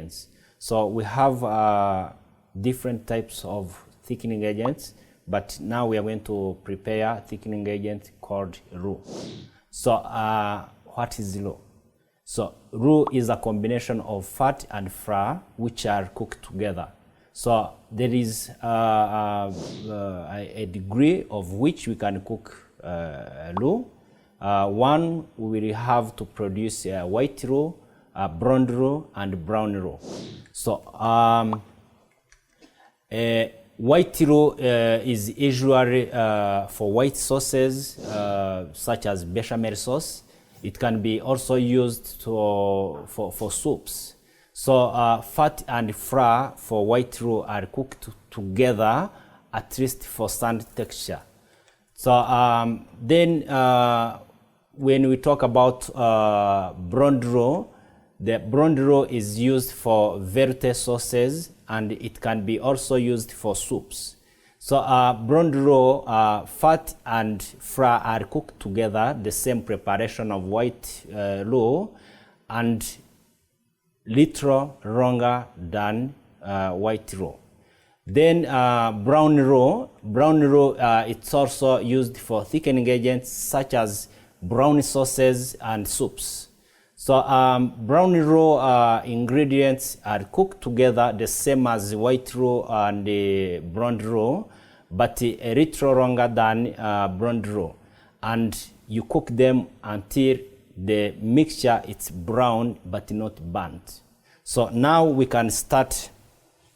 ingredients. So we have different types of thickening agents, but now we are going to prepare a thickening agent called Roux. So what is Roux? So Roux is a combination of fat and flour which are cooked together. So there is a degree of which we can cook roux. One, we will have to produce white roux, brown roux, and brown roux. So white roux is usually for white sauces such as bechamel sauce. It can be also used for soups. So fat and flour for white roux are cooked together, at least for sand texture. So then when we talk about brown roux, the brown roux is used for velouté sauces, and it can be also used for soups. So brown roux, fat and flour are cooked together, the same preparation of white roux, and little longer than white roux. Then brown roux, it's also used for thickening agents such as brown sauces and soups. So brown roux ingredients are cooked together the same as white roux and brown roux, but a little longer than brown roux. And you cook them until the mixture is brown but not burnt. So now we can start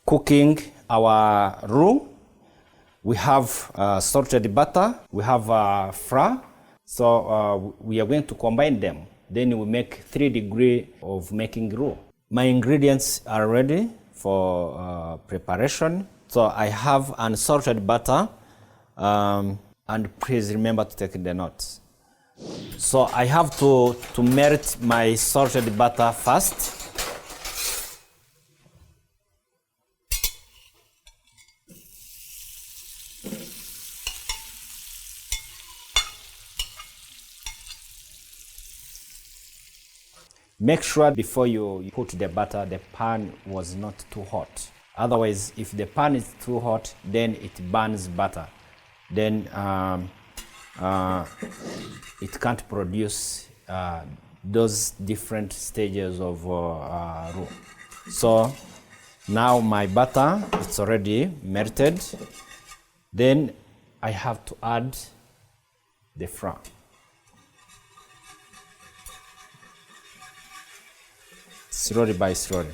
cooking our roux. We have salted butter, we have flour. So we are going to combine them. Then we make 3 degrees of making roux. My ingredients are ready for preparation. So I have unsalted butter, and please remember to take the notes. So I have to melt my salted butter first. Make sure before you put the butter, the pan was not too hot. Otherwise, if the pan is too hot, then it burns butter. Then it can't produce those different stages of roux. So now my butter, it's already melted. Then I have to add the flour. Slowly by slowly.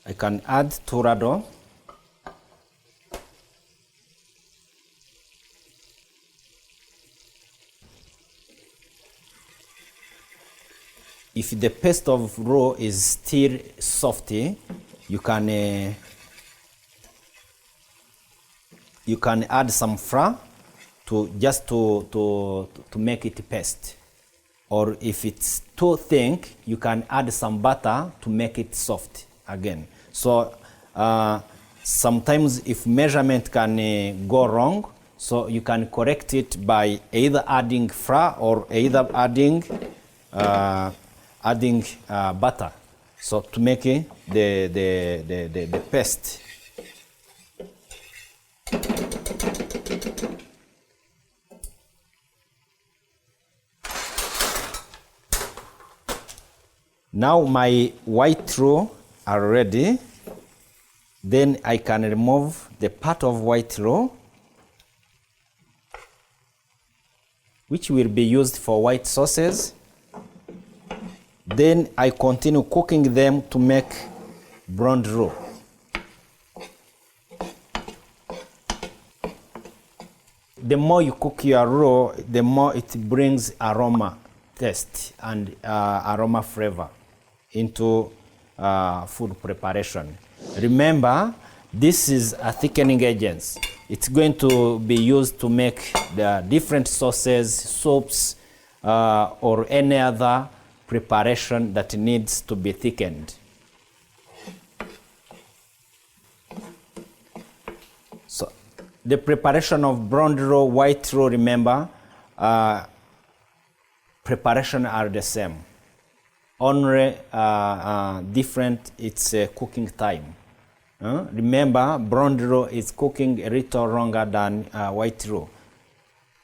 I can add turado. If the paste of roux is still softy, you can add some flour to make it paste. Or if it's too thick, you can add some butter to make it soft again. So sometimes if measurement can go wrong, so you can correct it by either adding flour or either adding butter, so to make it the paste. Now my white roux are ready. Then I can remove the part of white roux which will be used for white sauces. Then I continue cooking them to make brown roux. The more you cook your roux, the more it brings aroma, taste, and aroma flavor into food preparation. Remember, This is a thickening agent. It's going to be used to make the different sauces, soups, or any other preparation that needs to be thickened. So the preparation of brown roux, white roux, remember, preparation are the same. Only different, it's cooking time. Remember, brown roux is cooking a little longer than white roux.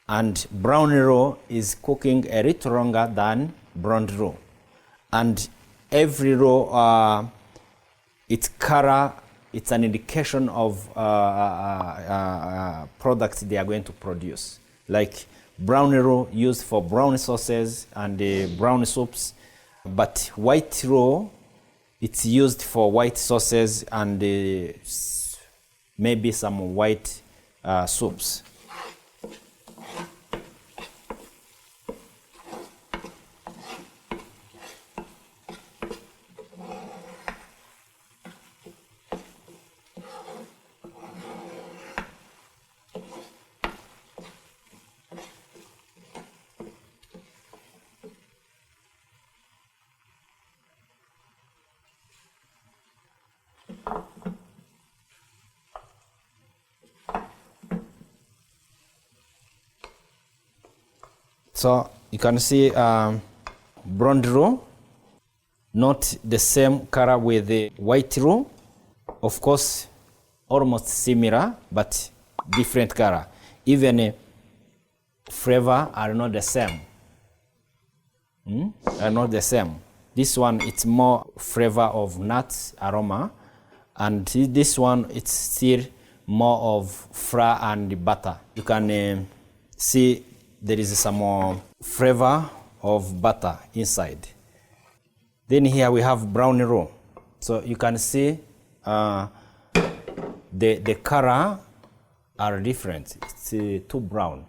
And brown roux is cooking a little longer than brown roux. And every roux, its color, it's an indication of products they are going to produce. Like brown roux used for brown sauces and brown soups, but white roux, it's used for white sauces and maybe some white soups. So you can see brown roux, not the same color with the white roux. Of course, almost similar, but different color. Even flavor are not the same. Are not the same. This one, it's more flavor of nuts, aroma. And this one, it's still more of flour and butter. You can see there is some more flavor of butter inside. Then here we have brown roux. So you can see the color are different. It's too brown.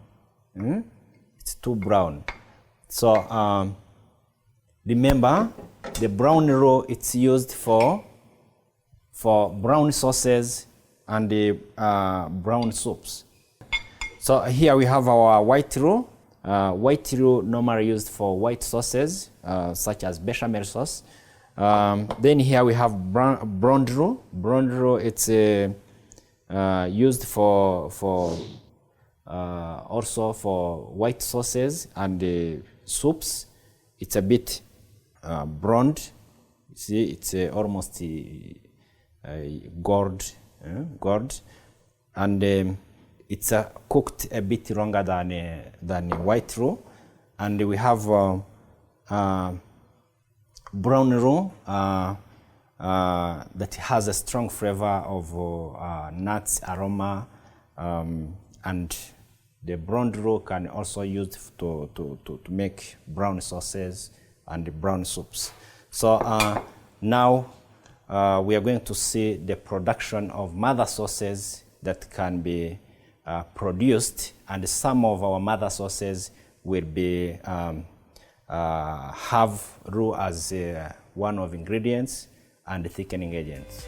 It's too brown. So remember, the brown roux, it's used for brown sauces and the brown soups. So here we have our white roux. White roux normally used for white sauces, such as bechamel sauce. Then here we have brown roux. Brown roux, it's used for also for white sauces and soups. It's a bit browned. You see, it's almost gold, and it's cooked a bit longer than white roux. And we have brown roux that has a strong flavor of nuts, aroma, and the brown roux can also use to make brown sauces and brown soups. So now we are going to see the production of mother sauces that can be produced, and some of our mother sauces will be have roux as one of ingredients and thickening agents.